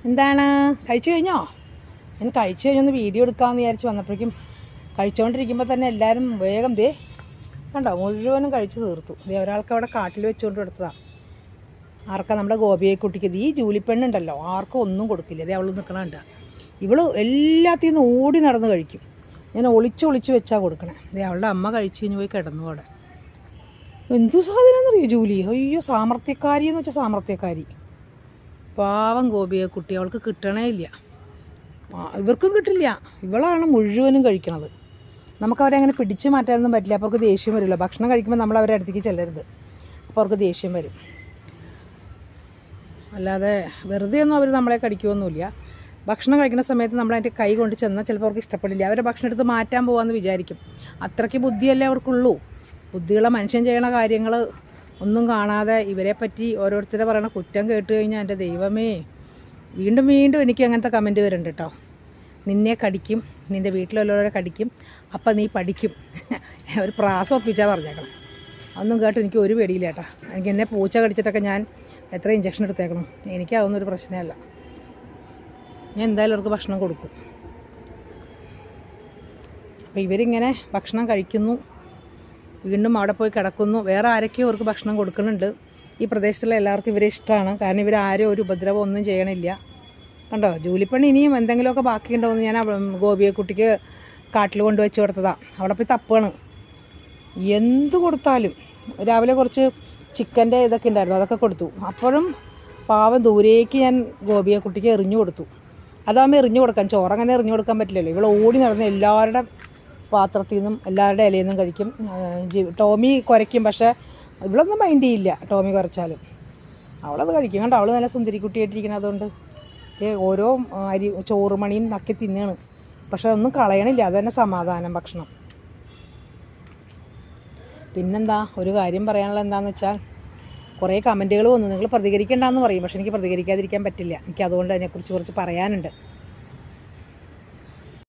എന്താണ് കഴിച്ചു കഴിഞ്ഞോ? ഞാൻ കഴിച്ചു കഴിഞ്ഞൊന്ന് വീഡിയോ എടുക്കാമെന്ന് വിചാരിച്ച് വന്നപ്പോഴേക്കും കഴിച്ചുകൊണ്ടിരിക്കുമ്പോൾ തന്നെ എല്ലാവരും വേഗം കണ്ടോ മുഴുവനും കഴിച്ച് തീർത്തു. ഒരാൾക്ക് അവിടെ കാട്ടിൽ വെച്ചുകൊണ്ട് കൊടുത്തതാണ്. ആർക്കാ നമ്മുടെ ഗോപിയെ കുട്ടിക്ക് ഈ ജൂലിപ്പെണ്ണുണ്ടല്ലോ, ആർക്കും ഒന്നും കൊടുക്കില്ല. അവൾ നിൽക്കണുണ്ട്. ഇവള് എല്ലാത്തിൽ നിന്ന് ഓടി നടന്ന് കഴിക്കും. ഞാൻ ഒളിച്ച് വെച്ചാൽ കൊടുക്കണേ. അവളുടെ അമ്മ കഴിച്ച് കഴിഞ്ഞ് പോയി കിടന്നു അവിടെ. എന്തു സാധനമെന്നറിയോ ജൂലി? അയ്യോ, സാമർത്ഥ്യക്കാരി എന്ന് വെച്ചാൽ സാമർത്ഥ്യക്കാരി. പാവം ഗോപിയെ കുട്ടി, അവൾക്ക് കിട്ടണേ ഇല്ല. ഇവർക്കും കിട്ടില്ല. ഇവളാണ് മുഴുവനും കഴിക്കണത്. നമുക്കവരെ അങ്ങനെ പിടിച്ചു മാറ്റാനൊന്നും പറ്റില്ല. അപ്പോൾ അവർക്ക് ദേഷ്യം വരില്ല. ഭക്ഷണം കഴിക്കുമ്പോൾ നമ്മൾ അവരുടെ അടുത്തേക്ക് ചെല്ലരുത്. അപ്പോൾ അവർക്ക് ദേഷ്യം വരും. അല്ലാതെ വെറുതെ ഒന്നും അവർ നമ്മളെ കടിക്കുമൊന്നുമില്ല. ഭക്ഷണം കഴിക്കുന്ന സമയത്ത് നമ്മളതിൻ്റെ കൈ കൊണ്ട് ചെന്നാൽ ചിലപ്പോൾ അവർക്ക് ഇഷ്ടപ്പെടില്ല. അവരെ ഭക്ഷണം എടുത്ത് മാറ്റാൻ പോകാമെന്ന് വിചാരിക്കും. അത്രയ്ക്ക് ബുദ്ധിയല്ലേ അവർക്കുള്ളൂ. ബുദ്ധിയുള്ള മനുഷ്യൻ ചെയ്യണ കാര്യങ്ങൾ ഒന്നും കാണാതെ ഇവരെ പറ്റി ഓരോരുത്തരെ പറയണ കുറ്റം കേട്ട് കഴിഞ്ഞാൽ എൻ്റെ ദൈവമേ, വീണ്ടും എനിക്ക് അങ്ങനത്തെ കമൻറ്റ് വരുന്നുണ്ട് കേട്ടോ. നിന്നെ കടിക്കും, നിൻ്റെ വീട്ടിലുള്ളവരെ കടിക്കും, അപ്പം നീ പഠിക്കും. ഒരു പ്രാസം ഒപ്പിച്ചാൽ പറഞ്ഞേക്കണം. അതൊന്നും കേട്ട് എനിക്ക് ഒരു പേടിയില്ല കേട്ടോ. എനിക്ക് എന്നെ പൂച്ച കടിച്ചിട്ടൊക്കെ ഞാൻ എത്ര ഇഞ്ചക്ഷൻ എടുത്തേക്കണം. എനിക്കതൊന്നും ഒരു പ്രശ്നമല്ല. ഞാൻ എന്തായാലും അവർക്ക് ഭക്ഷണം കൊടുക്കും. അപ്പോൾ ഇവരിങ്ങനെ ഭക്ഷണം കഴിക്കുന്നു, വീണ്ടും അവിടെ പോയി കിടക്കുന്നു. വേറെ ആരൊക്കെയോ അവർക്ക് ഭക്ഷണം കൊടുക്കുന്നുണ്ട്. ഈ പ്രദേശത്തുള്ള എല്ലാവർക്കും ഇവരെ ഇഷ്ടമാണ്. കാരണം ഇവരാരും ഒരു ഉപദ്രവം ഒന്നും ചെയ്യണില്ല. കണ്ടോ, ജൂലിപ്പണി ഇനിയും എന്തെങ്കിലുമൊക്കെ ബാക്കിയുണ്ടോയെന്ന് ഞാൻ ഗോപിയെ കുട്ടിക്ക് കാട്ടിൽ കൊണ്ടുവച്ച് കൊടുത്തതാണ്. അവിടെ പോയി തപ്പാണ്. എന്ത് കൊടുത്താലും. രാവിലെ കുറച്ച് ചിക്കൻ്റെ ഇതൊക്കെ ഉണ്ടായിരുന്നു, അതൊക്കെ കൊടുത്തു. അപ്പോഴും പാവം ദൂരേക്ക് ഞാൻ ഗോപിയെ കുട്ടിക്ക് എറിഞ്ഞു കൊടുത്തു. അതാകുമ്പോൾ എറിഞ്ഞു കൊടുക്കാൻ, ചോറങ്ങനെ എറിഞ്ഞു കൊടുക്കാൻ പറ്റില്ലല്ലോ. ഇവൾ ഓടി നടന്ന് എല്ലാവരുടെ പാത്രത്തിൽ നിന്നും എല്ലാവരുടെ ഇലയിൽ നിന്നും കഴിക്കും. ടോമി കുരയ്ക്കും, പക്ഷേ ഇവളൊന്നും മൈൻഡ് ചെയ്യില്ല. ടോമി കുറച്ചാലും അവളത് കഴിക്കും. കണ്ടോ, അവൾ നല്ല സുന്ദരിക്കുട്ടിയായിട്ടിരിക്കണം. അതുകൊണ്ട് ഓരോ ചോറ് മണിയും നക്കി തിന്നാണ്. പക്ഷെ ഒന്നും കളയണില്ല. അത് തന്നെ സമാധാനം ഭക്ഷണം. പിന്നെന്താ ഒരു കാര്യം പറയാനുള്ളത് എന്താണെന്ന് വെച്ചാൽ, കുറേ കമൻറ്റുകൾ വന്നു. നിങ്ങൾ പ്രതികരിക്കേണ്ടെന്ന് പറയും, പക്ഷെ എനിക്ക് പ്രതികരിക്കാതിരിക്കാൻ പറ്റില്ല. എനിക്ക് അതുകൊണ്ട് അതിനെക്കുറിച്ച് കുറച്ച് പറയാനുണ്ട്.